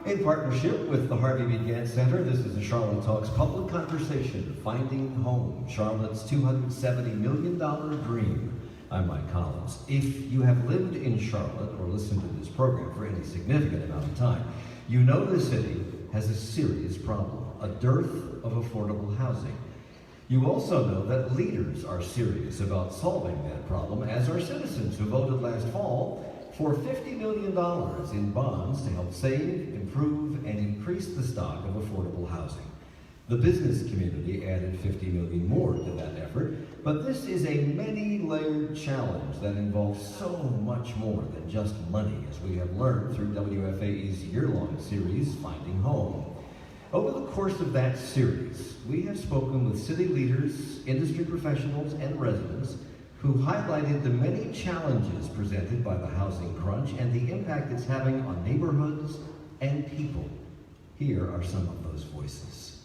In partnership with the Harvey B. Gantt Center, this is the Charlotte Talks Public Conversation, Finding Home, Charlotte's $270 million dream. I'm Mike Collins. If you have lived in Charlotte or listened to this program for any significant amount of time, you know the city has a serious problem, a dearth of affordable housing. You also know that leaders are serious about solving that problem, as are citizens who voted last fall for $50 million in bonds to help save, improve, and increase the stock of affordable housing. The business community added $50 million more to that effort, but this is a many-layered challenge that involves so much more than just money, as we have learned through WFAE's year-long series, Finding Home. Over the course of that series, we have spoken with city leaders, industry professionals, and residents who highlighted the many challenges presented by the housing crunch and the impact it's having on neighborhoods and people. Here are some of those voices.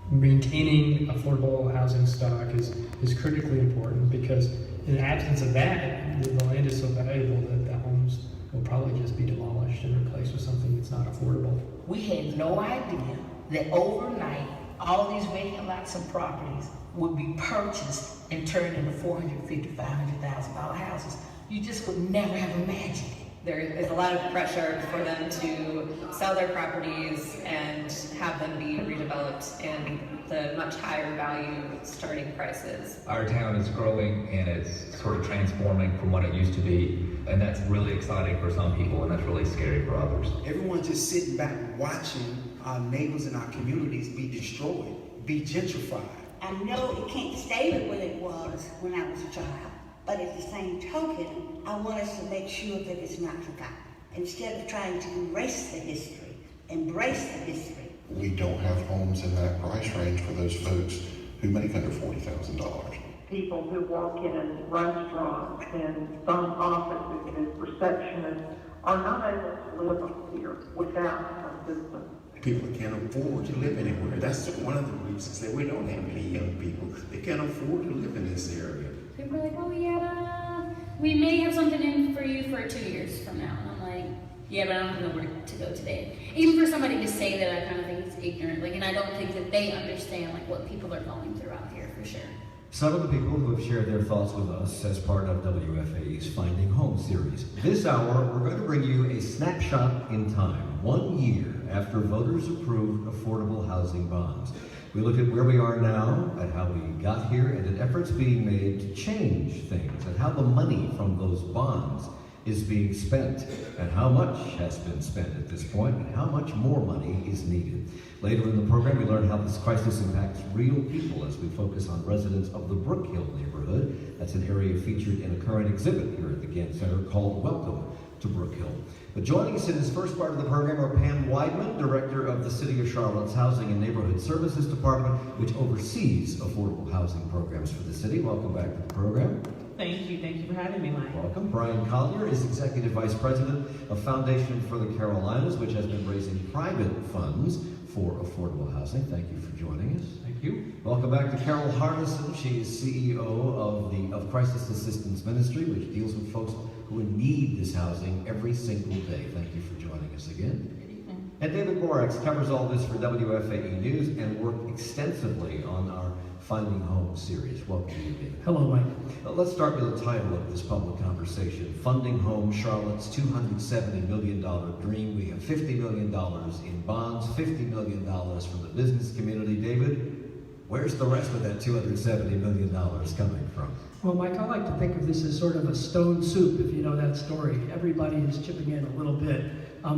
Maintaining affordable housing stock is critically important, because in the absence of that, the land is so valuable that the homes will probably just be demolished and replaced with something that's not affordable. We had no idea that overnight all these vacant lots and properties would be purchased and turned into $450,000, $500,000 houses. You just would never have imagined it. There is a lot of pressure for them to sell their properties and have them be redeveloped in the much higher value starting prices. Our town is growing and it's sort of transforming from what it used to be, and that's really exciting for some people and that's really scary for others. Everyone's just sitting back watching our neighbors and our communities be destroyed, be gentrified. I know it can't stay the way it was when I was a child, but at the same token, I want us to make sure that it's not forgotten. Instead of trying to erase the history, embrace the history. We don't have homes in that price range for those folks who make under $40,000. People who work in restaurants and some offices and receptionists are not able to live up here without assistance. People can't afford to live anywhere. That's one of the reasons that we don't have any young people. They can't afford to live in this area. People are like, oh yeah, we may have something in for you for 2 years from now. And I'm like, yeah, but I don't know where to go today. Even for somebody to say that, I kind of think it's ignorant. Like, and I don't think that they understand like what people are going through out here for sure. Some of the people who have shared their thoughts with us as part of WFAE's Finding Home series. This hour, we're going to bring you a snapshot in time, 1 year after voters approved affordable housing bonds. We look at where we are now, at how we got here, and at efforts being made to change things, and how the money from those bonds is being spent, and how much has been spent at this point, and how much more money is needed. Later in the program, we learn how this crisis impacts real people as we focus on residents of the Brook Hill neighborhood. That's an area featured in a current exhibit here at the Gantt Center called Welcome to Brook Hill. But joining us in this first part of the program are Pam Weidman, Director of the City of Charlotte's Housing and Neighborhood Services Department, which oversees affordable housing programs for the city. Welcome back to the program. Thank you for having me, Mike. Welcome. Brian Collier is Executive Vice President of Foundation for the Carolinas, which has been raising private funds for affordable housing. Thank you for joining us. Thank you. Welcome back to Carol Hardison. She is CEO of Crisis Assistance Ministry, which deals with folks who need this housing every single day. Thank you for joining us again. Good evening. And David Borax covers all this for WFAE News and worked extensively on our Finding Home series. Welcome to you, David. Hello, Mike. Let's start with the title of this public conversation, Funding Home, Charlotte's $270 million dream. We have $50 million in bonds, $50 million from the business community. David, where's the rest of that $270 million coming from? Well, Mike, I like to think of this as sort of a stone soup, if you know that story. Everybody is chipping in a little bit.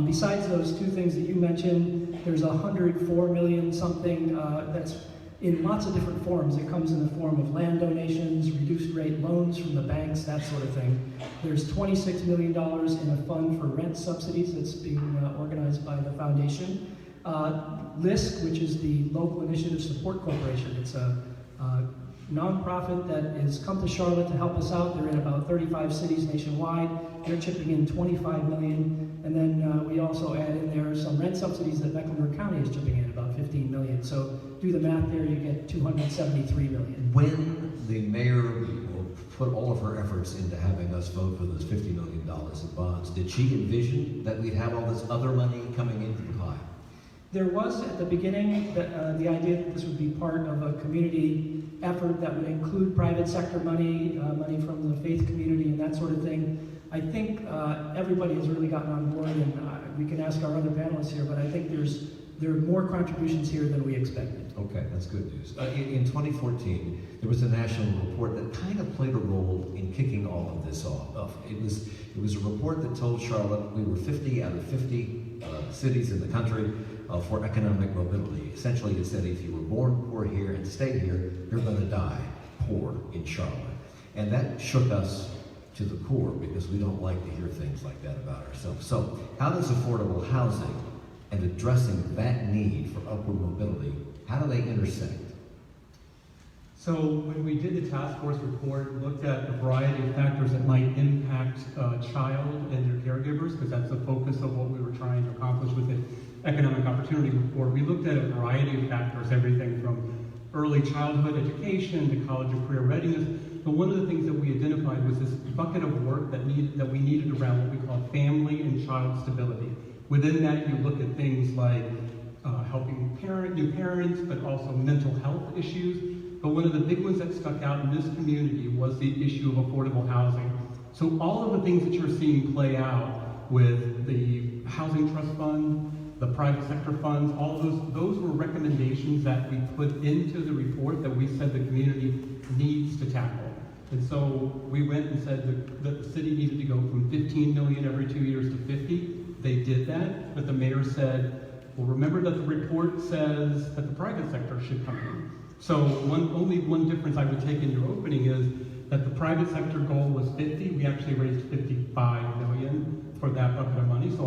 Besides those two things that you mentioned, there's $104 million something that's in lots of different forms. It comes in the form of land donations, reduced rate loans from the banks, that sort of thing. There's $26 million in a fund for rent subsidies that's being organized by the foundation. LISC, which is the Local Initiative Support Corporation. It's a nonprofit that has come to Charlotte to help us out. They're in about 35 cities nationwide. They're chipping in $25 million. And then we also add in there some rent subsidies that Mecklenburg County is chipping in, about $15 million. So do the math there, you get $273 million. When the mayor put all of her efforts into having us vote for those $50 million in bonds. Did she envision that we'd have all this other money coming into the pie? There was at the beginning the idea that this would be part of a community effort that would include private sector money, money from the faith community and that sort of thing. I think everybody has really gotten on board, and we can ask our other panelists here, but I think there are more contributions here than we expected. Okay, that's good news. In 2014, there was a national report that kind of played a role in kicking all of this off. It was a report that told Charlotte we were 50 out of 50 cities in the country for economic mobility. Essentially, it said if you were born poor here and stay here, you're going to die poor in Charlotte. And that shook us to the core because we don't like to hear things like that about ourselves. So how does affordable housing and addressing that need for upward mobility, how do they intersect? So when we did the task force report, we looked at a variety of factors that might impact a child and their caregivers, because that's the focus of what we were trying to accomplish with the economic opportunity report. We looked at a variety of factors, everything from early childhood education to college and career readiness. But one of the things that we identified was this bucket of work that we needed around what we call family and child stability. Within that, you look at things like helping new parents, but also mental health issues. But one of the big ones that stuck out in this community was the issue of affordable housing. So all of the things that you're seeing play out with the Housing Trust Fund, the private sector funds, all those were recommendations that we put into the report that we said the community needs to tackle. And so we went and said that the city needed to go from 15 million every 2 years to 50. They did that, but the mayor said, well, remember that the report says that the private sector should come in. So only one difference I would take in your opening is that the private sector goal was 50. We actually raised 55 million for that bucket of money. So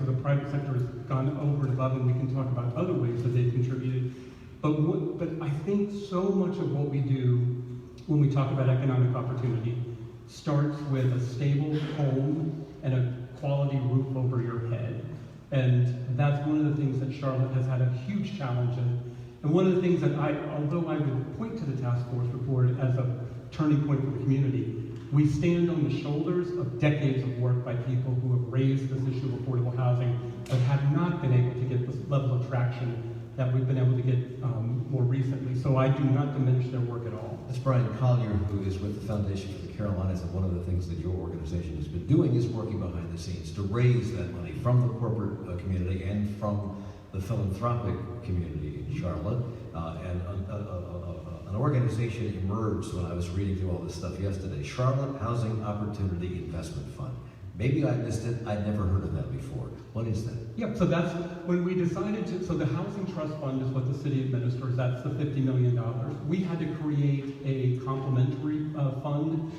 the private sector has gone over and above, and we can talk about other ways that they contributed. But I think so much of what we do when we talk about economic opportunity starts with a stable home and a quality roof over your head. And that's one of the things that Charlotte has had a huge challenge in. And one of the things that although I would point to the task force report as a turning point for the community, we stand on the shoulders of decades of work by people who have raised this issue of affordable housing, but have not been able to get this level of traction that we've been able to get more recently. So I do not diminish their work at all. That's Brian Collier, who is with the Foundation for the Carolinas, and one of the things that your organization has been doing is working behind the scenes to raise that money from the corporate community and from the philanthropic community in Charlotte. An organization emerged when I was reading through all this stuff yesterday, Charlotte Housing Opportunity Investment Fund. Maybe I missed it, I'd never heard of that before. What is that? Yeah, so that's when we decided to, so the Housing Trust Fund is what the city administers, that's the $50 million. We had to create a complementary fund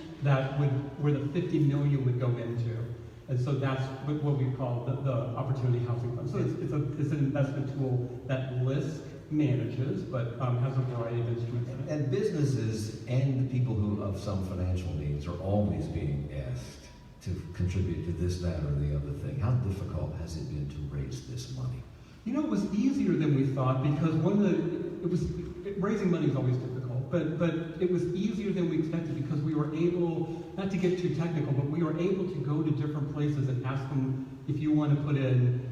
where the $50 million would go into. And so that's what we call the Opportunity Housing Fund. So it's an investment tool that LISC manages, but has a variety of instruments in it. And businesses and the people who have some financial needs are always being asked to contribute to this, that, or the other thing. How difficult has it been to raise this money? You know, it was easier than we thought because raising money is always difficult, but it was easier than we expected because we were able, not to get too technical, but we were able to go to different places and ask them if you want to put in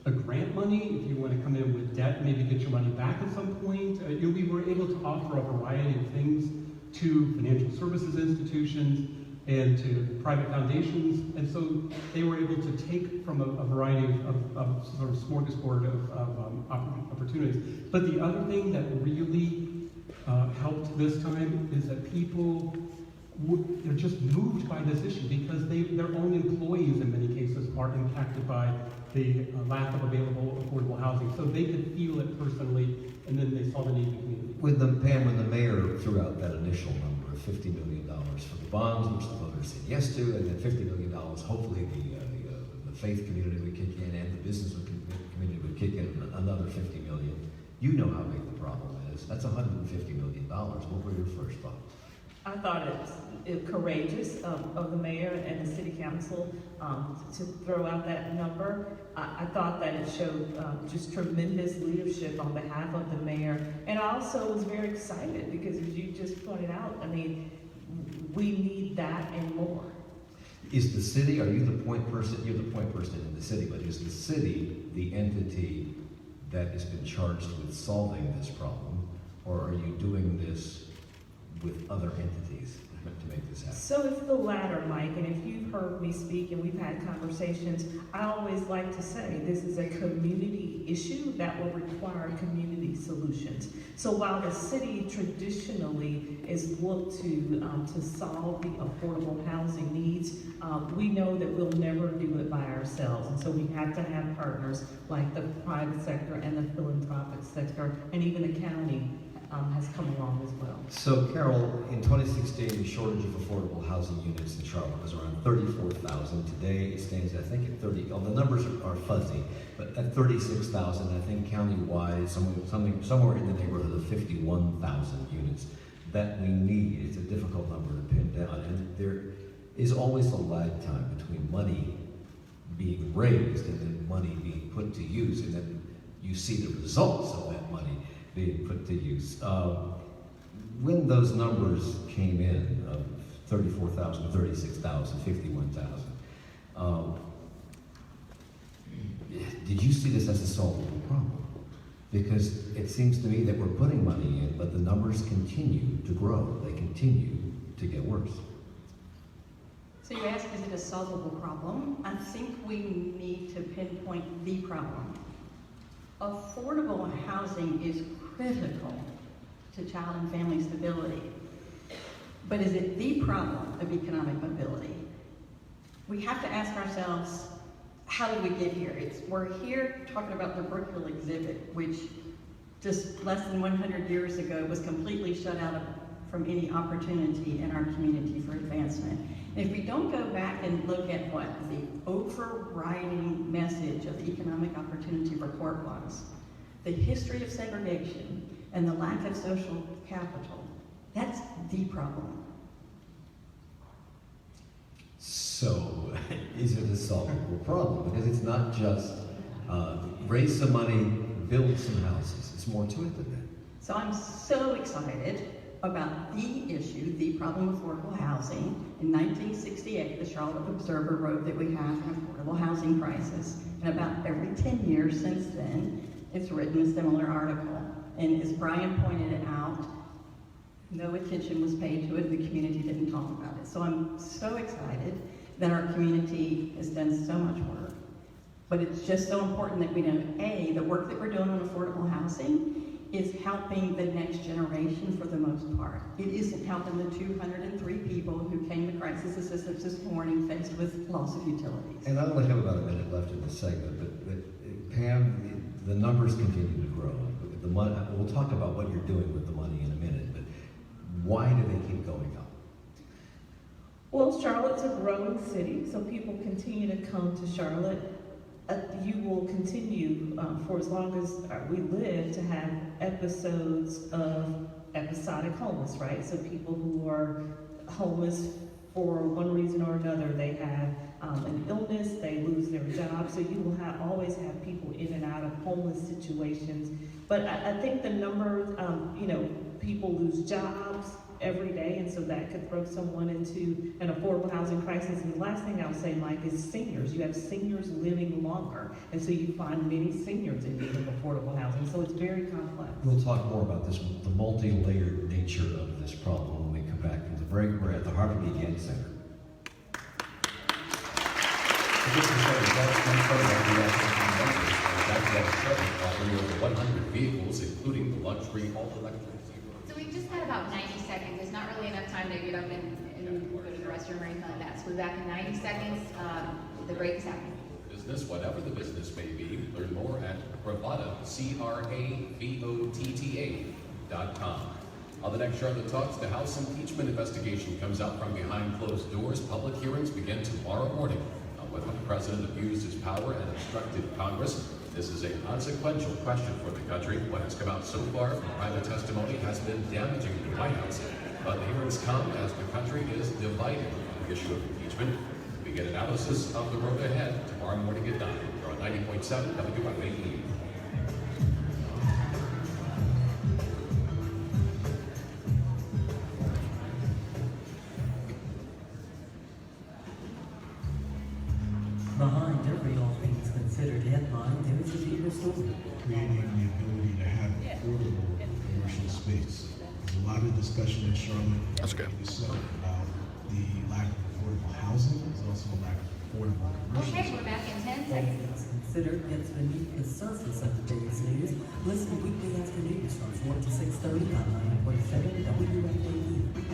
a grant money, if you want to come in with debt, maybe get your money back at some point. We were able to offer a variety of things to financial services institutions and to private foundations, and so they were able to take from a variety of sort of smorgasbord of opportunities. But the other thing that really helped this time is that people, they're just moved by this issue because their own employees in many cases are impacted by the lack of available affordable housing. So they could feel it personally, and then they saw the need in the community. When the mayor threw out that initial number of $50 million for the bonds, which the voters said yes to, and then $50 million, hopefully the faith community would kick in and the business community would kick in another $50 million. You know how big the problem is. That's $150 million. What were your first thoughts? I thought it courageous of the mayor and the city council to throw out that number. I thought that it showed just tremendous leadership on behalf of the mayor. And I also was very excited because, as you just pointed out, I mean, we need that and more. Is the city, are you the point person, you're the point person in the city, but is the city the entity that has been charged with solving this problem? Or are you doing this with other entities to make this happen? So it's the latter, Mike, and if you've heard me speak and we've had conversations, I always like to say this is a community issue that will require community solutions. So while the city traditionally is looked to solve the affordable housing needs, we know that we'll never do it by ourselves. And so we have to have partners like the private sector and the philanthropic sector, and even the county has come along as well. So Carol, in 2016, the shortage of affordable housing units in Charlotte was around 34,000. Today it stands, I think, at 30, the numbers are fuzzy, but at 36,000, I think county-wide, somewhere in the neighborhood of 51,000 units that we need. It's a difficult number to pin down, and there is always a lag time between money being raised and then money being put to use, and then you see the results of that money being put to use. When those numbers came in of 34,000, 36,000, 51,000, did you see this as a solvable problem? Because it seems to me that we're putting money in, but the numbers continue to grow. They continue to get worse. So you ask, is it a solvable problem? I think we need to pinpoint the problem. Affordable housing is critical to child and family stability. But is it the problem of economic mobility? We have to ask ourselves, how did we get here? We're here talking about the Brookfield exhibit, which just less than 100 years ago was completely shut out from any opportunity in our community for advancement. And if we don't go back and look at what the overriding message of the economic opportunity report was, the history of segregation and the lack of social capital, that's the problem. So, is it a solvable problem? Because it's not just raise some money, build some houses. It's more to it than that. So I'm so excited about the issue, the problem of affordable housing. In 1968, the Charlotte Observer wrote that we have an affordable housing crisis. And about every 10 years since then, it's written a similar article. And as Brian pointed out, no attention was paid to it, the community didn't talk about it. So I'm so excited that our community has done so much work. But it's just so important that we know, A, the work that we're doing on affordable housing is helping the next generation for the most part. It isn't helping the 203 people who came to crisis assistance this morning faced with loss of utilities. And I only have about a minute left in this segment, but Pam, the numbers continue to grow. The money, we'll talk about what you're doing with the money in a minute, but why do they keep going up? Well, Charlotte's a growing city, so people continue to come to Charlotte. You will continue for as long as we live to have episodes of episodic homeless, right? So people who are homeless for one reason or another, they have an illness, they lose their job, so you will always have people in and out of homeless situations. But I think the numbers, people lose jobs every day, and so that could throw someone into an affordable housing crisis. And the last thing I'll say, Mike, is seniors. You have seniors living longer, and so you find many seniors in need of affordable housing, so it's very complex. We'll talk more about this, the multi-layered nature of this problem when we come back from the break. We're at the Harvey B. Gantt Center. Over 100 vehicles, including the luxury all-electric. So we've just got about 90 seconds. There's not really enough time to get up and go to the restroom or anything like that. So we'll be back in 90 seconds. The break is happening. Business, whatever the business may be, learn more at Bravada, CRAVOTTA.com. On the next Charlotte Talks, the House impeachment investigation comes out from behind closed doors. Public hearings begin tomorrow morning on whether the president abused his power and obstructed Congress. This is a consequential question for the country. What has come out so far from private testimony has been damaging to the White House. But the hearings come as the country is divided on the issue of impeachment. We get analysis of the road ahead tomorrow morning at 9. You're on 90.7 WFAE. Behind every all things considered headline, there is a deeper story. Creating the ability to have affordable commercial space. There's a lot of discussion in Charlotte. That's good. About the lack of affordable housing. There's also a lack of affordable commercial Okay, space. we're back in 10 All seconds. things considered gets beneath the surface of the day's news. Listen weekday afternoons from 4 to 6:30 on 9.7 WFAE.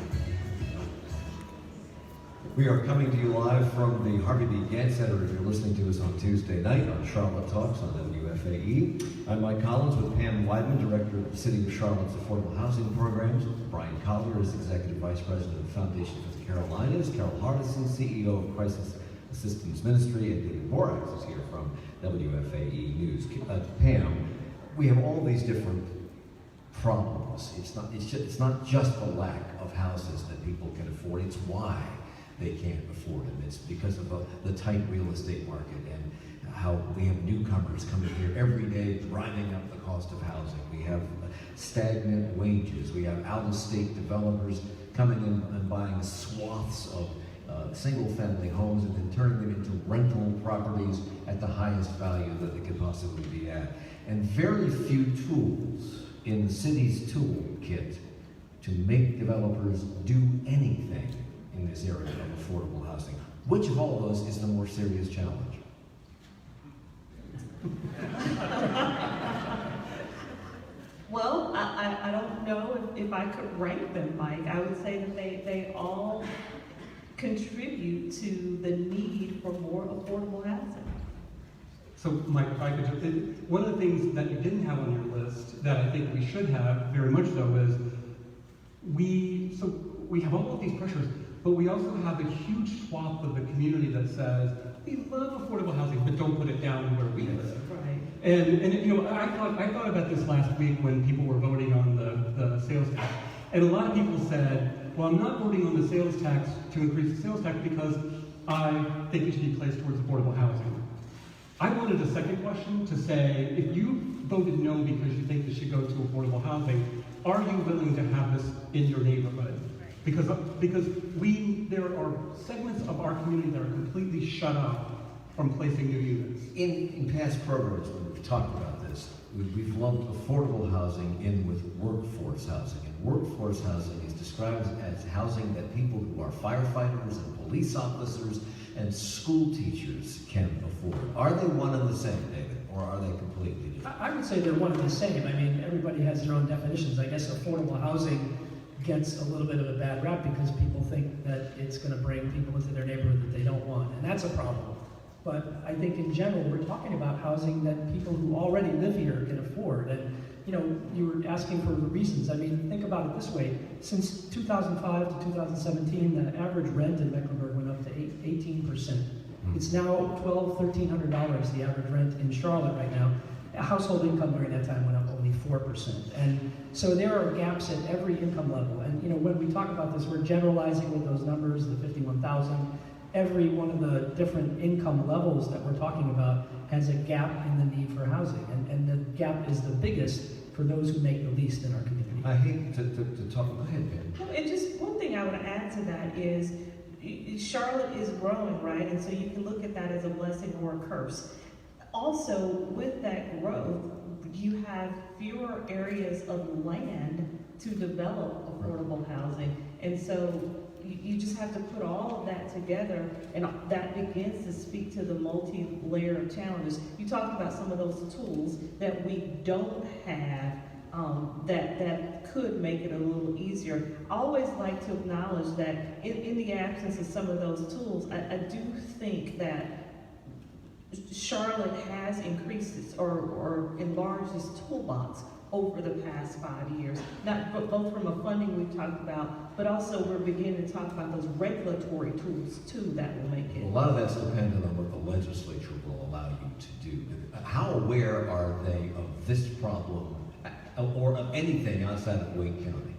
We are coming to you live from the Harvey B. Gantt Center if you're listening to us on Tuesday night on Charlotte Talks on WFAE. I'm Mike Collins with Pam Weidman, Director of the City of Charlotte's Affordable Housing Programs. Brian Collier is Executive Vice President of the Foundation for the Carolinas. Carol Hardison, CEO of Crisis Assistance Ministry, and David Borax is here from WFAE News. Pam, we have all these different problems. It's not just the lack of houses that people can afford, it's why they can't afford them. It's because of the tight real estate market and how we have newcomers coming here every day driving up the cost of housing. We have stagnant wages. We have out-of-state developers coming in and buying swaths of single-family homes and then turning them into rental properties at the highest value that they could possibly be at. And very few tools in the city's toolkit to make developers do anything in this area of affordable housing. Which of all those is the more serious challenge? Well, I don't know if I could rank them, Mike. I would say that they all contribute to the need for more affordable housing. So, Mike, if I could just, one of the things that you didn't have on your list that I think we should have, very much so, is we have all of these pressures, but we also have a huge swath of the community that says, we love affordable housing, but don't put it down where we live. Right. And you know, I thought about this last week when people were voting on the sales tax. And a lot of people said, well, I'm not voting on the sales tax to increase the sales tax because I think it should be placed towards affordable housing. I wanted a second question to say, if you voted no because you think this should go to affordable housing, are you willing to have this in your neighborhood? Because there are segments of our community that are completely shut off from placing new units. In past programs, when we've talked about this, we've lumped affordable housing in with workforce housing. And workforce housing is described as housing that people who are firefighters and police officers and school teachers can afford. Are they one and the same, David, or are they completely different? I would say they're one and the same. I mean, everybody has their own definitions. I guess affordable housing gets a little bit of a bad rap because people think that it's going to bring people into their neighborhood that they don't want, and that's a problem. But I think in general, we're talking about housing that people who already live here can afford. And you know, you were asking for the reasons. I mean, think about it this way. Since 2005 to 2017, the average rent in Mecklenburg went up to 18%. It's now $1,300, the average rent in Charlotte right now. Household income during that time went up only 4%. And so there are gaps at every income level. And you know, when we talk about this, we're generalizing with those numbers, the 51,000. Every one of the different income levels that we're talking about has a gap in the need for housing. And the gap is the biggest for those who make the least in our community. I hate to talk, go ahead, Ben. Well, and just one thing I would add to that is Charlotte is growing, right? And so you can look at that as a blessing or a curse. Also, with that growth, you have fewer areas of land to develop affordable housing. And so you just have to put all of that together, and that begins to speak to the multi-layer of challenges. You talked about some of those tools that we don't have that could make it a little easier. I always like to acknowledge that in the absence of some of those tools, I do think that Charlotte has increased its or enlarged its toolbox over the past 5 years. Both from a funding we've talked about, but also we're beginning to talk about those regulatory tools too that will make it. A lot of that's dependent on what the legislature will allow you to do. How aware are they of this problem or of anything outside of Wake County?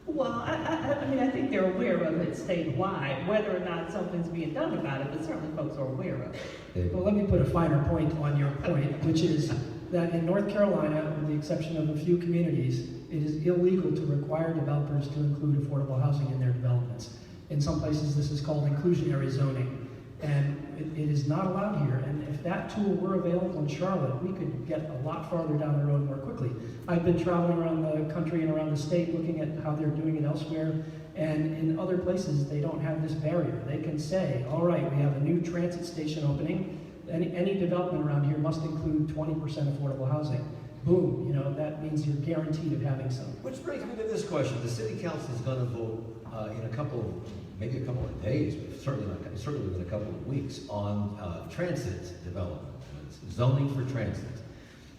Well, I mean, I think they're aware of it statewide, whether or not something's being done about it, but certainly folks are aware of it. Well, let me put a finer point on your point, which is that in North Carolina, with the exception of a few communities, it is illegal to require developers to include affordable housing in their developments. In some places, this is called inclusionary zoning. And it is not allowed here. And if that tool were available in Charlotte, we could get a lot farther down the road more quickly. I've been traveling around the country and around the state looking at how they're doing it elsewhere. And in other places, they don't have this barrier. They can say, all right, we have a new transit station opening. Any development around here must include 20% affordable housing. Boom, you know, that means you're guaranteed of having some. Which brings me to this question. The city council is going to vote in maybe a couple of days, but certainly within a couple of weeks, on transit development, zoning for transit.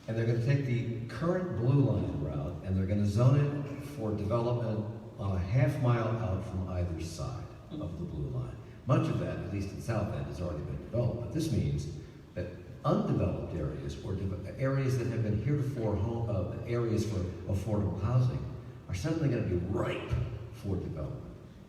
And they're going to take the current Blue Line route and they're going to zone it for development on a half-mile out from either side of the Blue Line. Much of that, at least in South End, has already been developed, but this means that undeveloped areas or areas that have been heretofore areas for affordable housing are suddenly going to be ripe for development.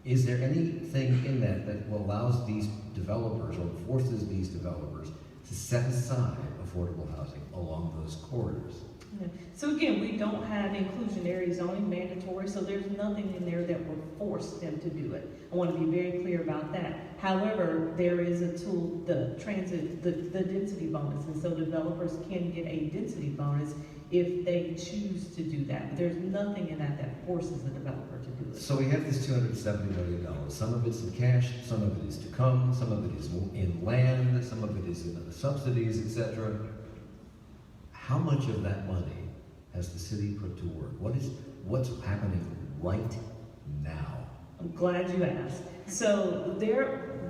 Is there anything in that allows these developers or forces these developers to set aside affordable housing along those corridors? Yeah. So again, we don't have inclusionary zoning mandatory, so there's nothing in there that will force them to do it. I want to be very clear about that. However, there is a tool, the density bonus, and so developers can get a density bonus if they choose to do that. But there's nothing in that forces the developer to do it. So we have this $270 million. Some of it's in cash, some of it is to come, some of it is in land, some of it is in subsidies, etc. How much of that money has the city put to work? What's happening right now? I'm glad you asked. So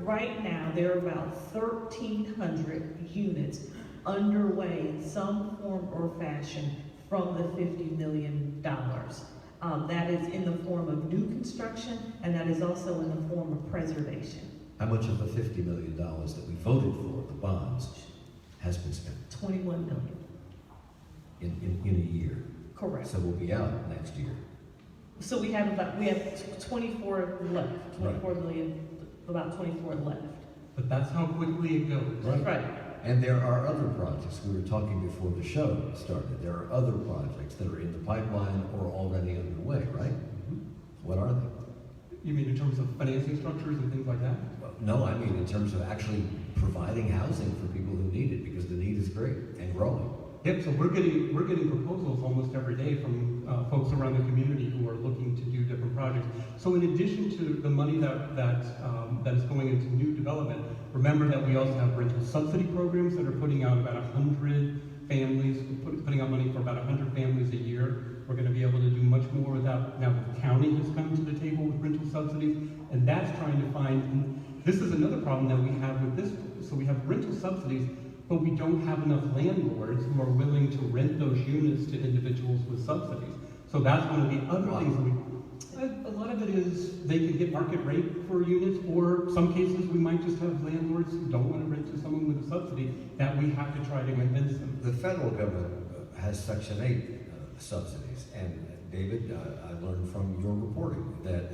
right now, there are about 1,300 units underway in some form or fashion from the $50 million. That is in the form of new construction, and that is also in the form of preservation. How much of the $50 million that we voted for, the bonds, has been spent? $21 million. In a year. Correct. So we'll be out next year. So we have 24 left, 24 million, about 24 left. But that's how quickly it goes. That's right. And there are other projects. We were talking before the show started. There are other projects that are in the pipeline or already underway, right? Mm-hmm. What are they? You mean in terms of financing structures and things like that? Well, no, I mean in terms of actually providing housing for people who need it, because the need is great and growing. Yep, so we're getting proposals almost every day from folks around the community who are looking to do different projects. So in addition to the money that is going into new development, remember that we also have rental subsidy programs that are putting out about 100 families, putting out money for about 100 families a year. We're going to be able to do much more with that. Now the county has come to the table with rental subsidies, and that's trying to find, and this is another problem that we have with this. So we have rental subsidies, but we don't have enough landlords who are willing to rent those units to individuals with subsidies. So that's one of the other things that a lot of it is they can get market rate for units, or some cases we might just have landlords who don't want to rent to someone with a subsidy that we have to try to convince them. The federal government has Section 8 subsidies, and David, I learned from your reporting that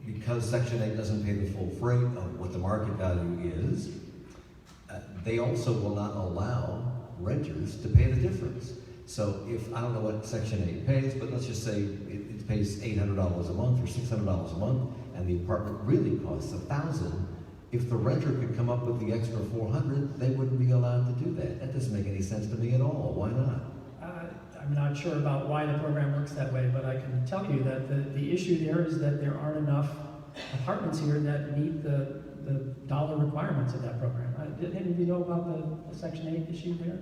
because Section 8 doesn't pay the full freight of what the market value is, they also will not allow renters to pay the difference. So if, I don't know what Section 8 pays, but let's just say it pays $800 a month or $600 a month, and the apartment really costs $1,000, if the renter could come up with the extra $400, they wouldn't be allowed to do that. That doesn't make any sense to me at all. Why not? I'm not sure about why the program works that way, but I can tell you that the issue there is that there aren't enough apartments here that meet the dollar requirements of that program. Did any of you know about the Section 8 issue there?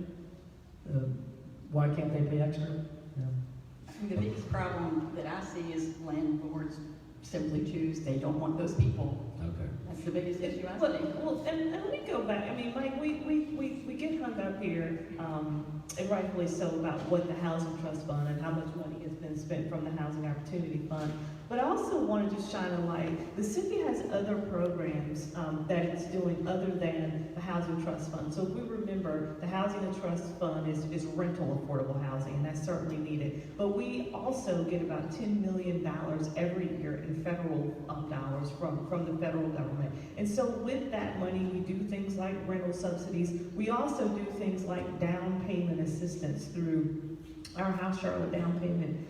Why can't they pay extra? Yeah. I think the biggest problem that I see is landlords simply choose, they don't want those people. Okay. That's the biggest issue I see. Well, and let me go back. I mean, Mike, we get hung up here, and rightfully so, about what the Housing Trust Fund and how much money has been spent from the Housing Opportunity Fund. But I also want to just shine a light. The city has other programs that it's doing other than the Housing Trust Fund. So if we remember, the Housing Trust Fund is rental affordable housing, and that's certainly needed. But we also get about $10 million every year in federal dollars from the federal government. And so with that money, we do things like rental subsidies. We also do things like down payment assistance through our House Charlotte down payment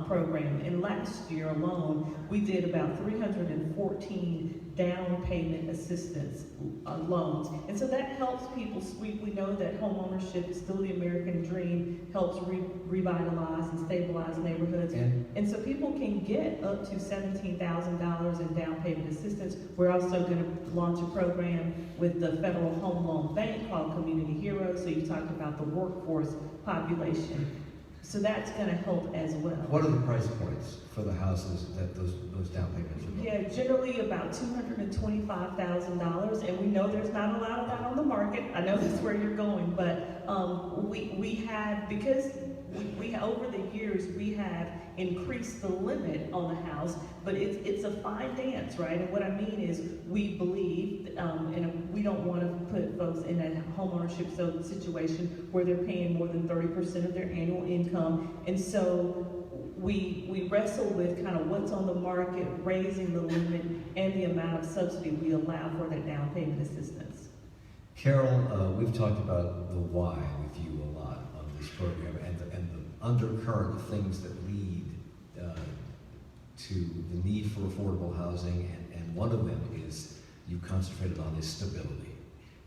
program. And last year alone, we did about 314 down payment assistance loans. And so that helps people. We know that home ownership is still the American dream, helps revitalize and stabilize neighborhoods. And so people can get up to $17,000 in down payment assistance. We're also going to launch a program with the Federal Home Loan Bank called Community Heroes. So you talked about the workforce population. So that's going to help as well. What are the price points for the houses that those down payments are? Yeah, generally about $225,000, and we know there's not a lot of that on the market. I know that's where you're going, but we have, because we over the years we have increased the limit on the house, but it's a fine dance, right? And what I mean is we believe, and we don't want to put folks in a homeownership situation where they're paying more than 30% of their annual income, and so we wrestle with kind of what's on the market, raising the limit, and the amount of subsidy we allow for that down payment assistance. Carol, we've talked about the why with you a lot on this program, and the undercurrent of things that lead to the need for affordable housing, and one of them is you concentrated on is stability.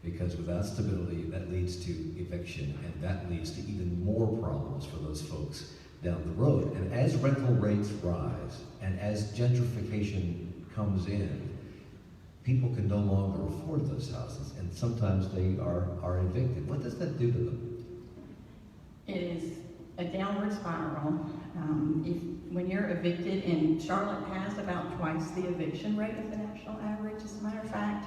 Because without stability, that leads to eviction, and that leads to even more problems for those folks down the road. And as rental rates rise, and as gentrification comes in, people can no longer afford those houses, and sometimes they are evicted. What does that do to them? It is a downward spiral. When you're evicted, and Charlotte has about twice the eviction rate of the national average, as a matter of fact,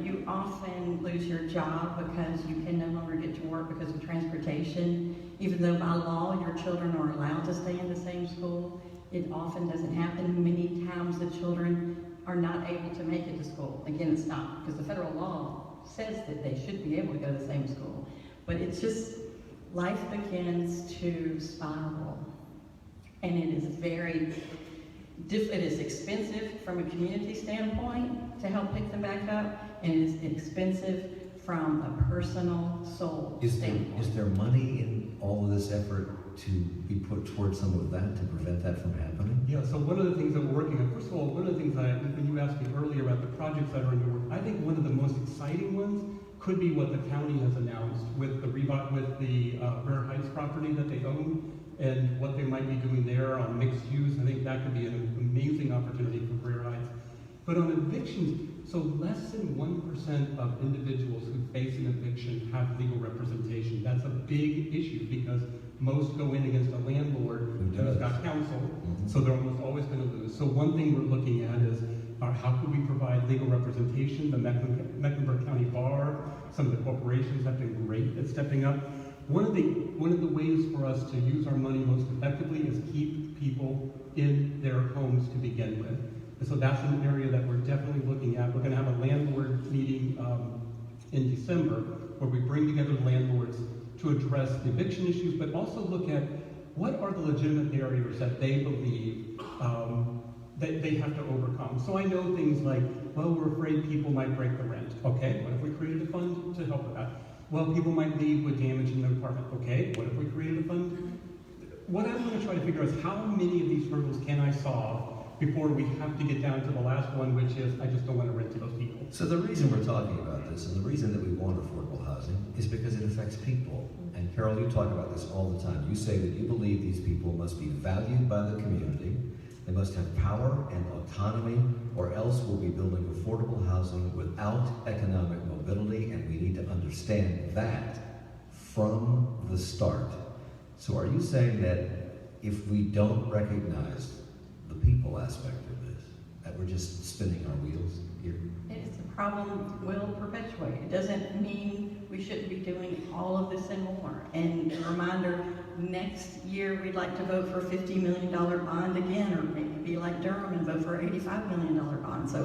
you often lose your job because you can no longer get to work because of transportation. Even though by law your children are allowed to stay in the same school, it often doesn't happen. Many times the children are not able to make it to school. Again, it's not, because the federal law says that they should be able to go to the same school. But it's just, life begins to spiral. And it is it is expensive from a community standpoint to help pick them back up, and it is expensive from a personal soul standpoint. Is there money in all of this effort to be put towards some of that to prevent that from happening? Yeah, so one of the things that we're working on, first of all, one of the things when you asked me earlier about the projects that are in your work, I think one of the most exciting ones could be what the county has announced with the Rare Heights property that they own, and what they might be doing there on mixed use. I think that could be an amazing opportunity for Rare Heights. But on evictions, so less than 1% of individuals who face an eviction have legal representation. That's a big issue because most go in against a landlord who's got counsel, so they're almost always going to lose. So one thing we're looking at is how could we provide legal representation? The Mecklenburg County Bar, some of the corporations have been great at stepping up. One of the ways for us to use our money most effectively is keep people in their homes to begin with. And so that's an area that we're definitely looking at. We're going to have a landlord meeting in December where we bring together the landlords to address the eviction issues, but also look at what are the legitimate barriers that they believe that they have to overcome. So I know things like, well, we're afraid people might break the rent. Okay, what if we created a fund to help with that? Well, people might leave with damage in their apartment. Okay, what if we created a fund? What I'm going to try to figure out is how many of these hurdles can I solve before we have to get down to the last one, which is I just don't want to rent to those people. So the reason we're talking about this, and the reason that we want affordable housing, is because it affects people. And Carol, you talk about this all the time. You say that you believe these people must be valued by the community, they must have power and autonomy, or else we'll be building affordable housing without economic mobility, and we need to understand that from the start. So are you saying that if we don't recognize the people aspect of this, that we're just spinning our wheels here? It's a problem we'll perpetuate. It doesn't mean we shouldn't be doing all of this and more. And a reminder, next year we'd like to vote for a $50 million bond again, or maybe be like Durham and vote for an $85 million bond. So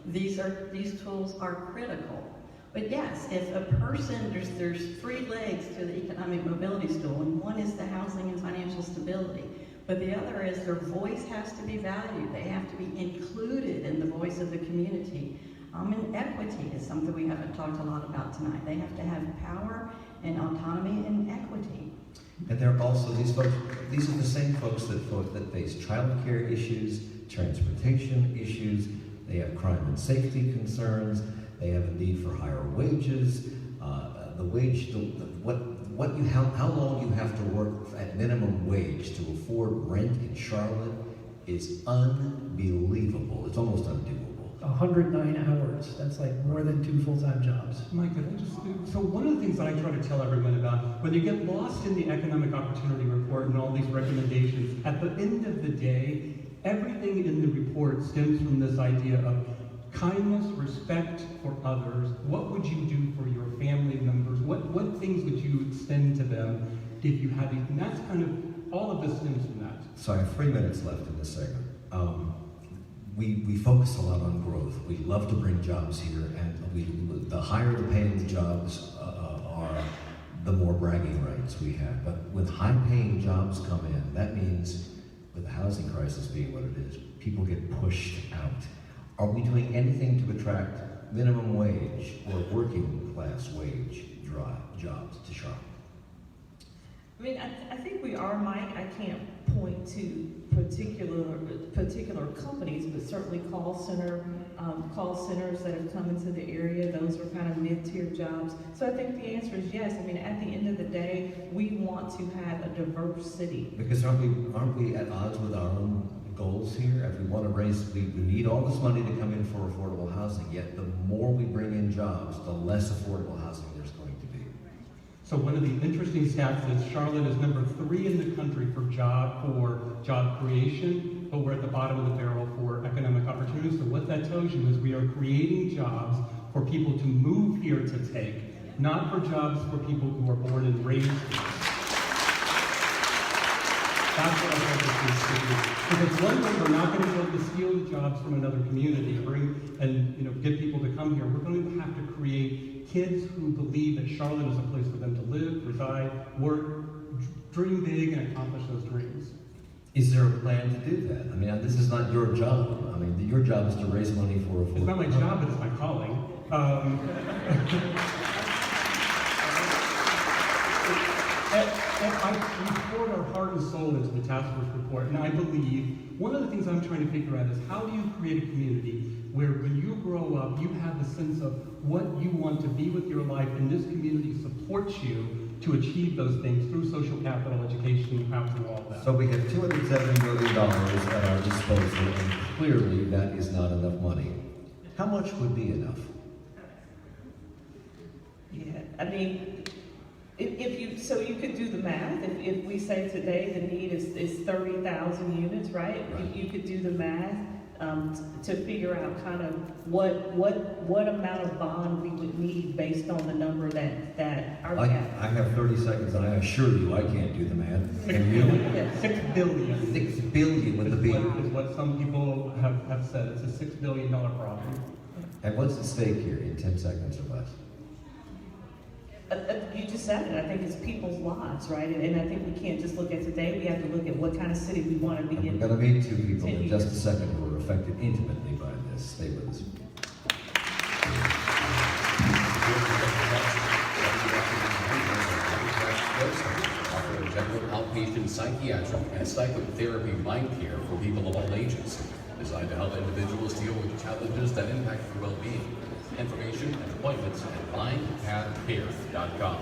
these tools are critical. But yes, if a person, there's three legs to the economic mobility stool, and one is the housing and financial stability. But the other is their voice has to be valued. They have to be included in the voice of the community. And equity is something we haven't talked a lot about tonight. They have to have power and autonomy and equity. And they're also, these folks, these are the same folks that face childcare issues, transportation issues, they have crime and safety concerns, they have a need for higher wages, how long you have to work at minimum wage to afford rent in Charlotte is unbelievable. It's almost undoable. 109 hours. That's like more than 2 full-time jobs. Mike, so one of the things that I try to tell everyone about, when you get lost in the Economic Opportunity Report and all these recommendations, at the end of the day, everything in the report stems from this idea of kindness, respect for others. What would you do for your family members? What things would you extend to them if you had these? And that's kind of, all of this stems from that. So I have 3 minutes left in this segment. We focus a lot on growth. We love to bring jobs here, and the higher the paying jobs are, the more bragging rights we have. But when high-paying jobs come in, that means, with the housing crisis being what it is, people get pushed out. Are we doing anything to attract minimum wage or working class wage jobs to Charlotte? I mean, I think we are, Mike. I can't point to particular companies, but certainly call centers that have come into the area. Those are kind of mid-tier jobs. So I think the answer is yes. I mean, at the end of the day, we want to have a diverse city. Because aren't we at odds with our own goals here? If we want to raise, we need all this money to come in for affordable housing. Yet the more we bring in jobs, the less affordable housing there's going to be. So one of the interesting stats is Charlotte is number 3 in the country for job creation, but we're at the bottom of the barrel for economic opportunity. So what that tells you is we are creating jobs for people to move here to take, not for jobs for people who are born and raised here. That's what I think is. Because one thing, we're not going to be able to steal the jobs from another community, get people to come here. We're going to have to create kids who believe that Charlotte is a place for them to live, reside, work, dream big, and accomplish those dreams. Is there a plan to do that? I mean, this is not your job. I mean, your job is to raise money for affordable. It's not my job, but it's my calling. We poured our heart and soul into the task force report, and I believe one of the things I'm trying to figure out is how do you create a community where when you grow up, you have a sense of what you want to be with your life, and this community supports you to achieve those things through social capital, education, housing, all of that. So we have $270 million at our disposal, and clearly that is not enough money. How much would be enough? Yeah, I mean, you could do the math. If we say today the need is 30,000 units, right? You could do the math to figure out kind of what amount of bond we would need based on the number that our gap. I have 30 seconds, and I assure you I can't do the math. Can you? $6 billion. $6 billion with the B. Is what some people have said. It's a $6 billion problem. And what's at stake here in 10 seconds or less? You just said it. I think it's people's lives, right? And I think we can't just look at today. We have to look at what kind of city we want to be in. We're going to meet 2 people in just a second who are affected intimately by this. Stay with us. Offering general outpatient psychiatric and psychotherapy mind care for people of all ages, designed to help individuals deal with challenges that impact their well-being. Information and appointments at mindpathcare.com.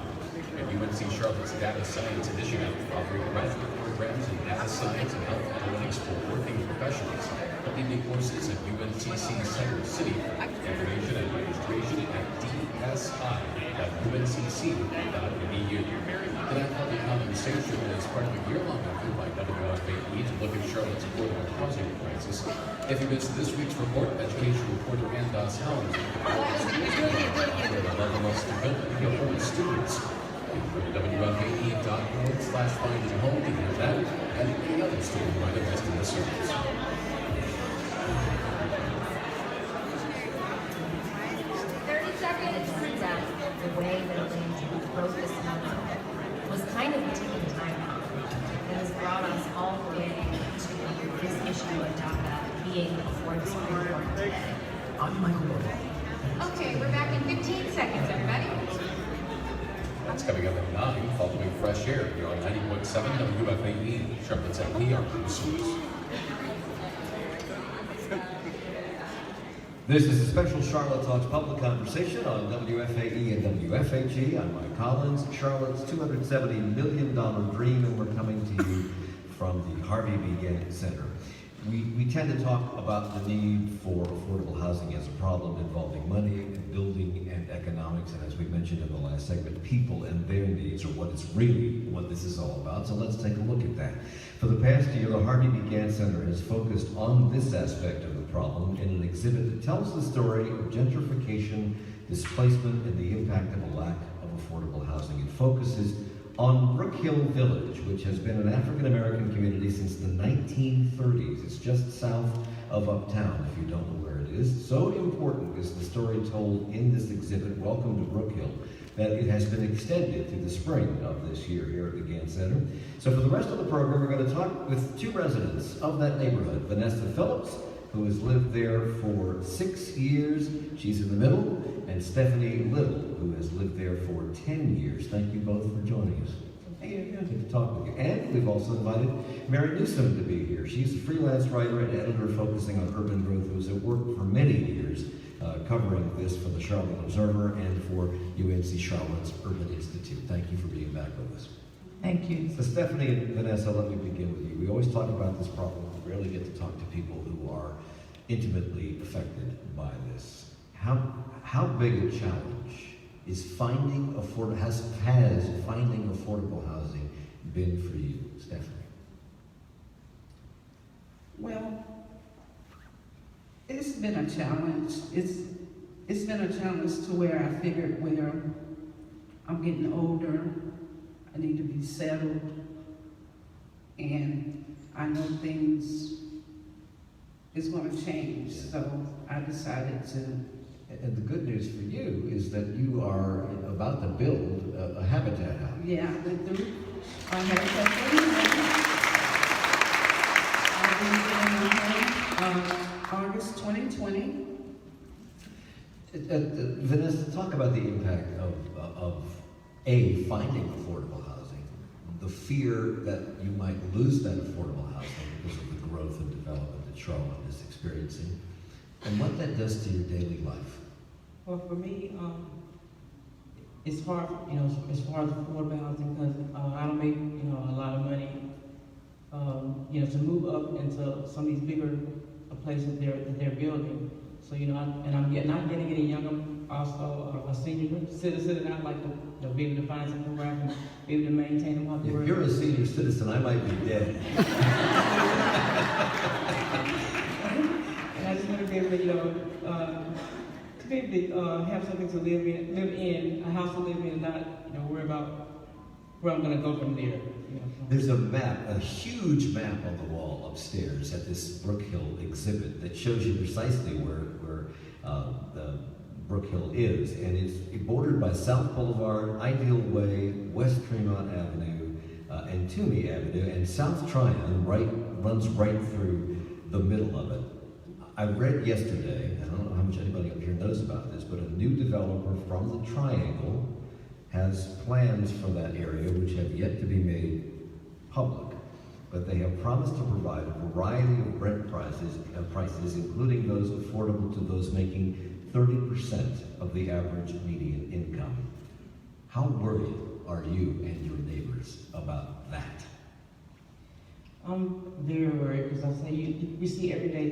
And UNC Charlotte's Data Science Initiative, offering graduate programs in data science and health analytics for working professionals. Evening courses at UNCC Center City. Information and registration at dsi.uncc.edu. Tonight, PublicConversation is part of a year-long effort by WFAE to look at Charlotte's affordable housing crisis. If you missed this week's report, education reporter Ann Doss Helms the level of stability of home students. Go to WFAE.org/findinghome to hear that and any other story by the rest of the series. 30 seconds. It turns out the way that things broke this month was kind of a ticking time bomb that has brought us all the way to this issue of DACA being before the Supreme Court today. I'm Michael Moore. Okay, we're back in 15 seconds, everybody. That's coming up at 9, following Fresh Air. You're on 90.7 WFAE, Charlotte's NPR News. This is a special Charlotte Talks Public Conversation on WFAE and WFAG. I'm Mike Collins. Charlotte's $270 million dream, and we're coming to you from the Harvey B. Gantt Center. We tend to talk about the need for affordable housing as a problem involving money and building and economics, and as we mentioned in the last segment, people and their needs are what this is all about. So let's take a look at that. For the past year, the Harvey B. Gantt Center has focused on this aspect of the problem in an exhibit that tells the story of gentrification, displacement, and the impact of a lack of affordable housing. It focuses on Brook Hill Village, which has been an African-American community since the 1930s. It's just south of Uptown, if you don't know where it is. So important is the story told in this exhibit, Welcome to Brook Hill, that it has been extended through the spring of this year here at the Gantt Center. So for the rest of the program, we're going to talk with two residents of that neighborhood, Vanessa Phillips, who has lived there for 6 years. She's in the middle. And Stephanie Little, who has lived there for 10 years. Thank you both for joining us. Thank you. Good to talk with you. And we've also invited Mary Newsom to be here. She's a freelance writer and editor focusing on urban growth, who's worked for many years covering this for the Charlotte Observer and for UNC Charlotte's Urban Institute. Thank you for being back with us. Thank you. So Stephanie and Vanessa, let me begin with you. We always talk about this problem. We rarely get to talk to people who are intimately affected by this. How big a challenge is finding affordable housing been for you, Stephanie? Well, it's been a challenge. It's been a challenge to where I figured where I'm getting older, I need to be settled, and I know things is going to change. So I decided to. And the good news for you is that you are about to build a habitat house. Yeah, I went through Habitat August 2020. Vanessa, talk about the impact of finding affordable housing, the fear that you might lose that affordable housing because of the growth and development that Charlotte is experiencing, and what that does to your daily life. Well, for me, it's hard, as far as affordable housing, because I don't make, a lot of money, to move up into some of these bigger places that they're building. So, and I'm not getting any younger, also a senior citizen, and I'd like to be able to find something where I can be able to maintain them. If you're a senior citizen, I might be dead. And I just want to be able to be able to have something to live in, a house to live in, and not worry about where I'm going to go from there. There's a map, a huge map on the wall upstairs at this Brook Hill exhibit that shows you precisely where the Brook Hill is, and it's bordered by South Boulevard, Ideal Way, West Tremont Avenue, and Toomey Avenue, and South Tryon runs right through the middle of it. I read yesterday, I don't know how much anybody up here knows about this, but a new developer from the Triangle has plans for that area which have yet to be made public. But they have promised to provide a variety of rent prices, including those affordable to those making 30% of the average median income. How worried are you and your neighbors about that? I'm very worried because I say we see every day,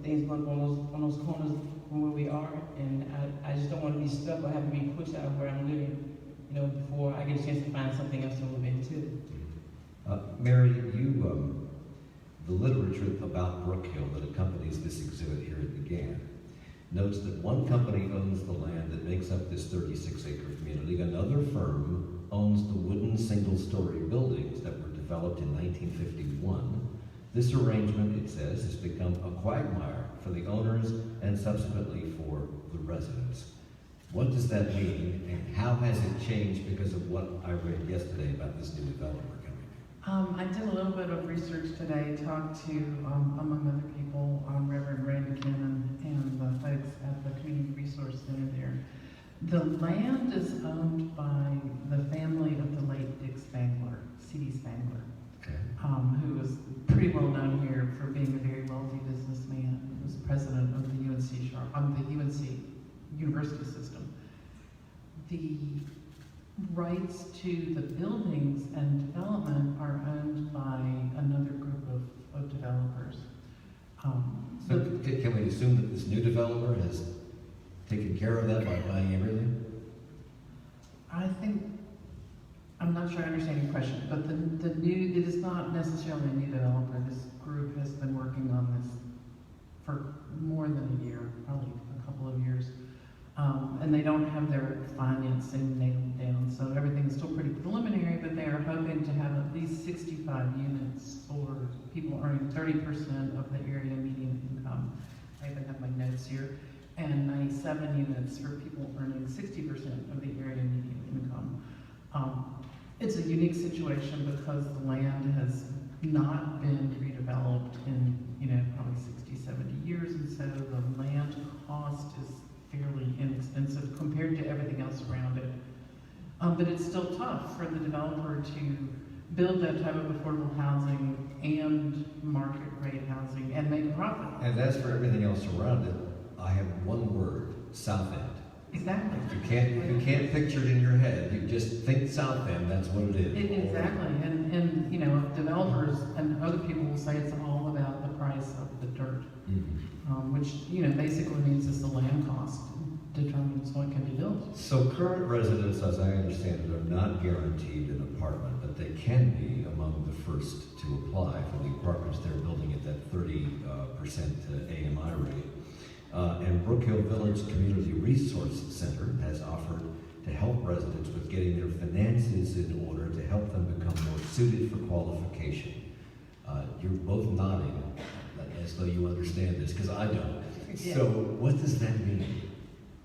things going on those corners from where we are, and I just don't want to be stuck or have to be pushed out of where I'm living, before I get a chance to find something else to move into. Mary, the literature about Brook Hill that accompanies this exhibit here at the Gantt notes that one company owns the land that makes up this 36-acre community. Another firm owns the wooden single-story buildings that were developed in 1951. This arrangement, it says, has become a quagmire for the owners and subsequently for the residents. What does that mean, and how has it changed because of what I read yesterday about this new developer coming? I did a little bit of research today, talked to, among other people, Reverend Randy Cannon and the folks at the Community Resource Center there. The land is owned by the family of the late Dick Spangler, C.D. Spangler, who was pretty well known here for being a very wealthy businessman. He was president of the UNC University system. The rights to the buildings and development are owned by another group of developers. So can we assume that this new developer has taken care of that by buying everything? I'm not sure I understand your question, but it is not necessarily a new developer. This group has been working on this for more than a year, probably a couple of years. And they don't have their financing nailed down, so everything is still pretty preliminary, but they are hoping to have at least 65 units for people earning 30% of the area median income. I even have my notes here. And 97 units for people earning 60% of the area median income. It's a unique situation because the land has not been redeveloped in, probably 60, 70 years, and so the land cost is fairly inexpensive compared to everything else around it. But it's still tough for the developer to build that type of affordable housing and market rate housing and make a profit. And as for everything else around it, I have one word: South End. Exactly. If you can't picture it in your head, you just think South End, that's what it is. Exactly, and developers and other people will say it's all about the price of the dirt, which basically means it's the land cost determines what can be built. So current residents, as I understand it, are not guaranteed an apartment, but they can be among the first to apply for the apartments they're building at that 30% AMI rate. And Brook Hill Village Community Resource Center has offered to help residents with getting their finances in order to help them become more suited for qualification. You're both nodding as though you understand this, because I don't. Yeah. So what does that mean?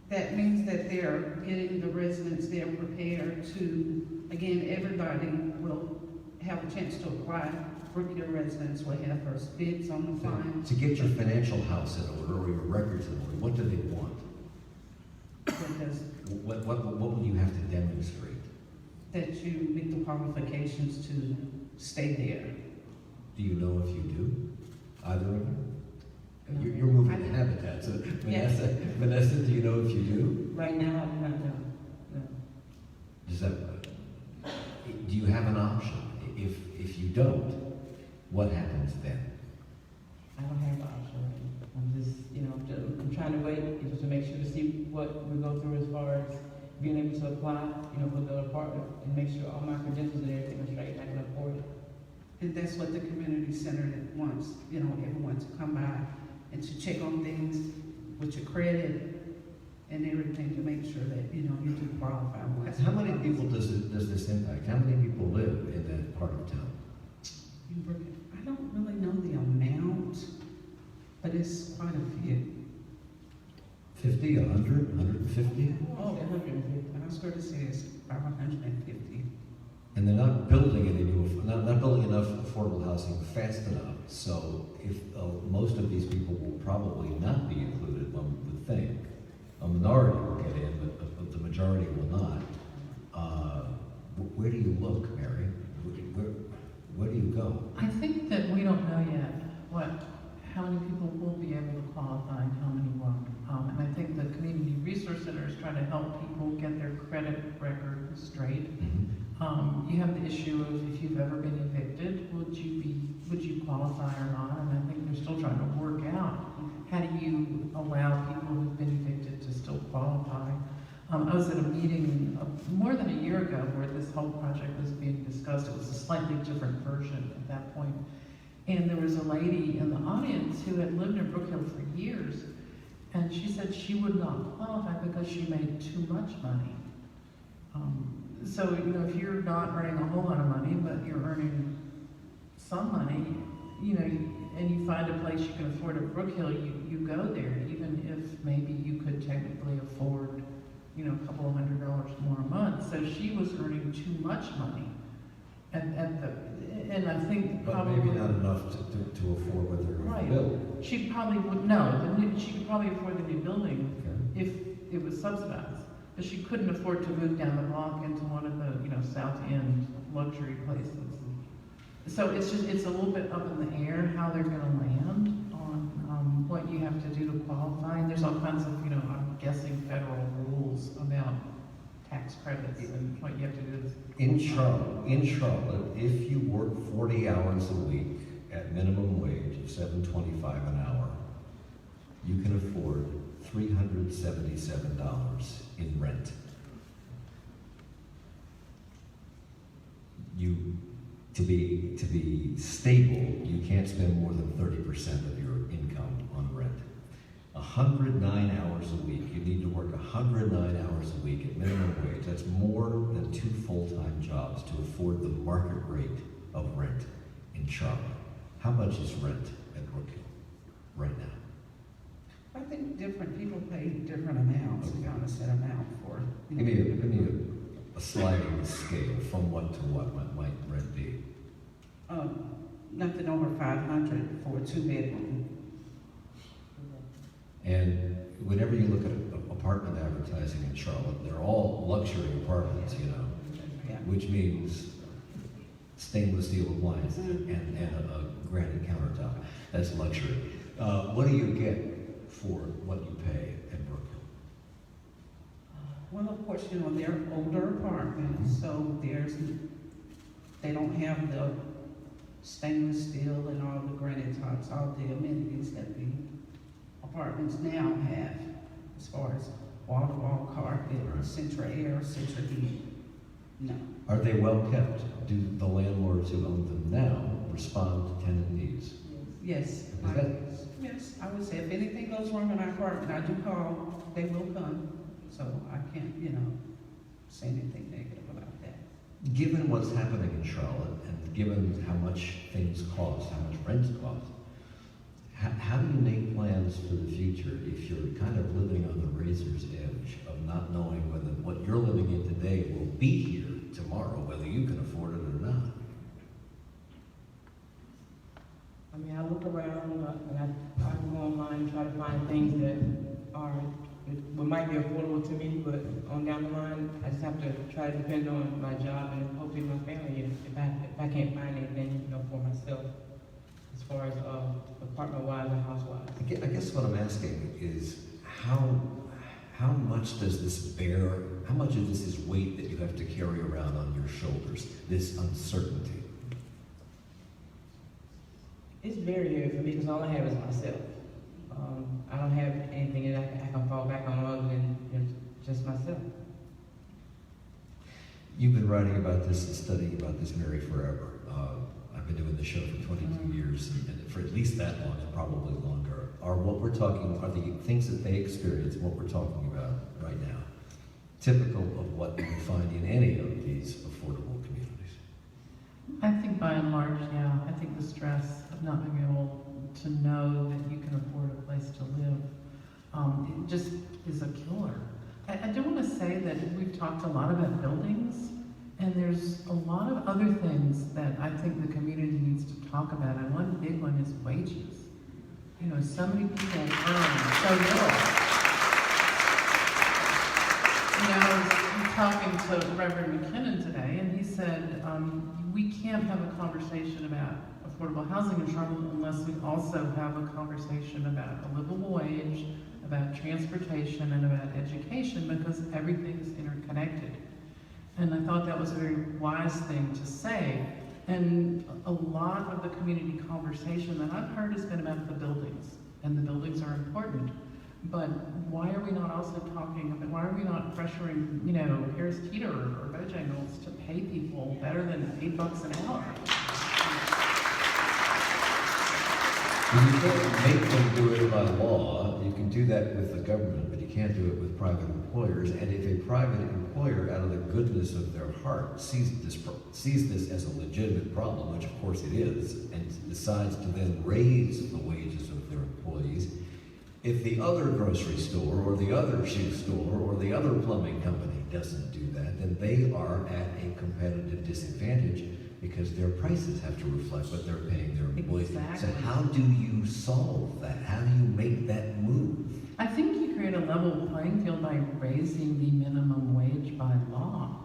That means that they're getting the residents there prepared to, again, everybody will have a chance to apply. Brook Hill residents will have first bids on the fine. To get your financial house in order or your records in order, what do they want? What will you have to demonstrate? That you meet the qualifications to stay there. Do you know if you do? Either of you? You're moving to Habitat, so Vanessa, do you know if you do? Right now, I do not know. No. Does that, do you have an option? If you don't, what happens then? I don't have an option. I'm just, I'm trying to wait just to make sure to see what we go through as far as being able to apply, for the apartment and make sure all my credentials and everything are straight and I can afford it. And that's what the community center wants, everyone to come by and to check on things with your credit and everything to make sure that, you do qualify. How many people does this impact? How many people live in that part of town? I don't really know the amount, but it's quite a few. 50, 100, 150? Oh, 150. I was going to say it's about 150. And they're not building not building enough affordable housing fast enough. So if most of these people will probably not be included, one would think. A minority will get in, but the majority will not. Where do you look, Mary? Where do you go? I think that we don't know yet how many people will be able to qualify and how many won't. And I think the Community Resource Center is trying to help people get their credit record straight. You have the issue of if you've ever been evicted, would you qualify or not? And I think they're still trying to work out how do you allow people who've been evicted to still qualify. I was at a meeting more than a year ago where this whole project was being discussed. It was a slightly different version at that point. And there was a lady in the audience who had lived in Brook Hill for years, and she said she would not qualify because she made too much money. So, if you're not earning a whole lot of money, but you're earning some money, and you find a place you can afford at Brook Hill, you go there, even if maybe you could technically afford, a couple of $100 more a month. So she was earning too much money and I think but probably maybe not enough to afford what they're going to build. She probably would she could probably afford the new building if it was subsidized. because she couldn't afford to move down the block into one of the, South End luxury places. So it's a little bit up in the air how they're gonna land on what you have to do to qualify. And there's all kinds of, I'm guessing federal rules about tax credits and what you have to do. In Charlotte, if you work 40 hours a week at minimum wage of $7.25 an hour, you can afford $377 in rent. To be stable, you can't spend more than 30% of your income on rent. 109 hours a week. You need to work 109 hours a week at minimum wage. That's more than 2 full-time jobs to afford the market rate of rent in Charlotte. How much is rent at Brookhill right now? I think different people pay different amounts. Okay. On a set amount for. Give me a sliding scale from what to what might rent be? Nothing over 500 for a 2-bedroom. And whenever you look at apartment advertising in Charlotte, they're all luxury apartments, which means stainless steel appliances and a granite countertop. That's luxury. What do you get for what you pay at Brookhill? Well, of course, they're older apartments, so they don't have the stainless steel and all the granite tops, all the amenities that the apartments now have, as far as wall-to-wall carpet, central air, central heat. No. Are they well kept? Do the landlords who own them now respond to tenant needs? Yes. Yes, I would say if anything goes wrong in our apartment, I do call, they will come. So I can't, say anything negative about that. Given what's happening in Charlotte, and given how much things cost, how much rents cost, how do you make plans for the future if you're kind of living on the razor's edge of not knowing whether what you're living in today will be here tomorrow, whether you can afford it or not? I mean, I look around and I go online and try to find things that might be affordable to me, but on down the line, I just have to try to depend on my job and hopefully my family if I can't find anything, for myself, as far as apartment-wise and house-wise. I guess what I'm asking is how much does this bear, how much of this is weight that you have to carry around on your shoulders, this uncertainty? It's very heavy for me because all I have is myself. I don't have anything that I can fall back on other than just myself. You've been writing about this and studying about this, Mary, forever. I've been doing the show for 22 years, and for at least that long, and probably longer. Are the things that they experience, what we're talking about right now, typical of what you can find in any of these affordable communities? I think by and large, yeah. I think the stress of not being able to know that you can afford a place to live, it just is a killer. I do want to say that we've talked a lot about buildings, and there's a lot of other things that I think the community needs to talk about, and one big one is wages. So many people earn so little. I was talking to Reverend McKinnon today, and he said, we can't have a conversation about affordable housing in Charlotte unless we also have a conversation about a livable wage, about transportation, and about education, because everything is interconnected. And I thought that was a very wise thing to say. And a lot of the community conversation that I've heard has been about the buildings, and the buildings are important. But why are we not also talking about, why are we not pressuring, Harris Teeter or Bojangles to pay people better than $8 an hour? You can't make them do it by law. You can do that with the government, but you can't do it with private employers. And if a private employer, out of the goodness of their heart, sees this as a legitimate problem, which of course it is, and decides to then raise the wages of their employees, if the other grocery store or the other shoe store or the other plumbing company doesn't do that, then they are at a competitive disadvantage because their prices have to reflect what they're paying their employees. Exactly. So how do you solve that? How do you make that move? I think you create a level level playing field by raising the minimum wage by law.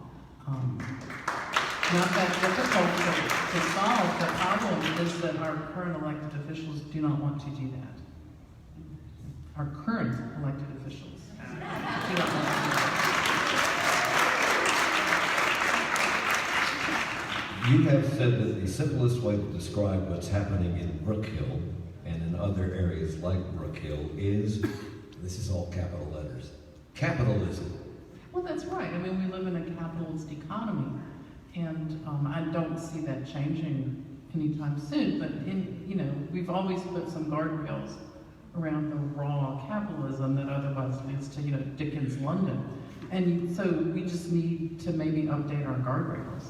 Not that difficult to solve. The problem is that our current elected officials do not want to do that. Our current elected officials do not want to do that. You have said that the simplest way to describe what's happening in Brook Hill and in other areas like Brook Hill is, this is all capital letters, capitalism. Well, that's right. I mean, we live in a capitalist economy, and I don't see that changing anytime soon. But we've always put some guardrails around the raw capitalism that otherwise leads to, Dickens London. And so we just need to maybe update our guardrails.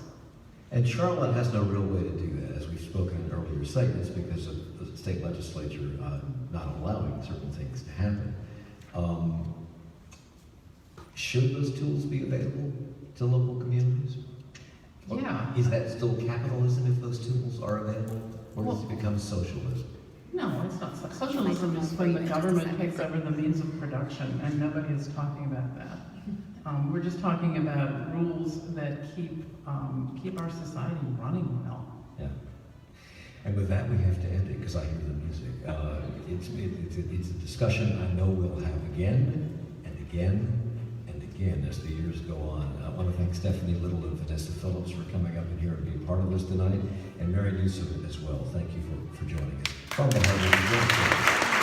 And Charlotte has no real way to do that, as we've spoken in earlier segments, because of the state legislature not allowing certain things to happen. Should those tools be available to local communities? Yeah. Is that still capitalism if those tools are available? Or does it become socialism? No, it's not. Socialism is when the government takes over the means of production, and nobody is talking about that. We're just talking about rules that keep our society running well. Yeah. And with that, we have to end it because I hear the music. It's a discussion I know we'll have again and again and again as the years go on. I want to thank Stephanie Little and Vanessa Phillips for coming up in here and being part of this tonight, and Mary Newsom as well. Thank you for joining us from the Harvey B. Gantt Center.